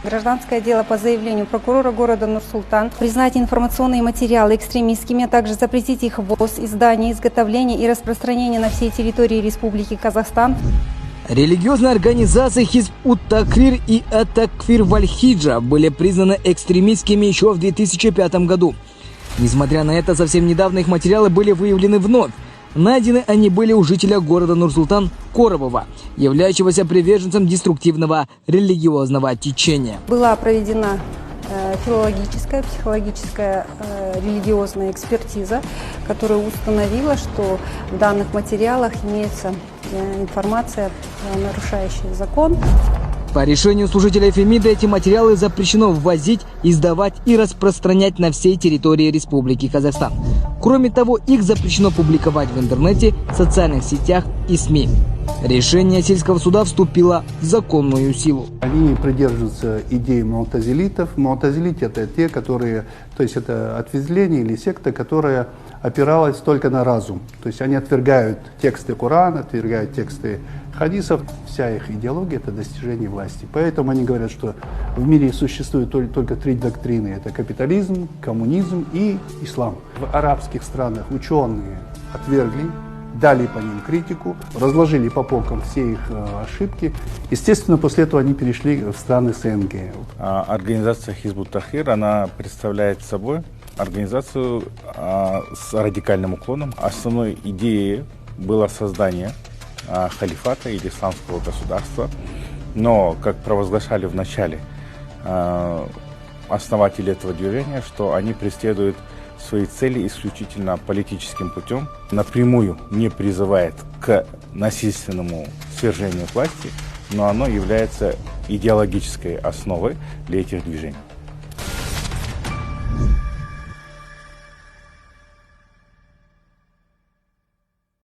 Гражданское дело по заявлению прокурора города Нур-Султан признать информационные материалы экстремистскими, а также запретить их ввоз, издание, изготовление и распространение на всей территории Республики Казахстан. Религиозные организации Хизб ут-Тахрир и Ат-Такфир Валь-Хиджа были признаны экстремистскими еще в 2005 году. Несмотря на это, совсем недавно их материалы были выявлены вновь. Найдены они были у жителя города Нур-Султан Коробова, являющегося приверженцем деструктивного религиозного течения. Была проведена филологическая, психологическая, религиозная экспертиза, которая установила, что в данных материалах имеется информация, нарушающая закон. По решению служителей Фемида эти материалы запрещено ввозить, издавать и распространять на всей территории Республики Казахстан. Кроме того, их запрещено публиковать в интернете, социальных сетях и СМИ. Решение сельского суда вступило в законную силу. Они придерживаются идеи му'тазилитов. Му'тазилити — это те, которые, то есть это ответвление или секта, которая опиралась только на разум. То есть они отвергают тексты Корана, отвергают тексты хадисов. Вся их идеология — это достижение власти. Поэтому они говорят, что в мире существует только три доктрины. Это капитализм, коммунизм и ислам. В арабских странах ученые отвергли, дали по ним критику, разложили по полкам все их ошибки. Естественно, после этого они перешли в страны СНГ. Организация Хизб ут-Тахрир, она представляет собой организацию с радикальным уклоном. Основной идеей было создание халифата или исламского государства. Но, как провозглашали в начале основатели этого движения, что они преследуют свои цели исключительно политическим путем, напрямую не призывает к насильственному свержению власти, но оно является идеологической основой для этих движений.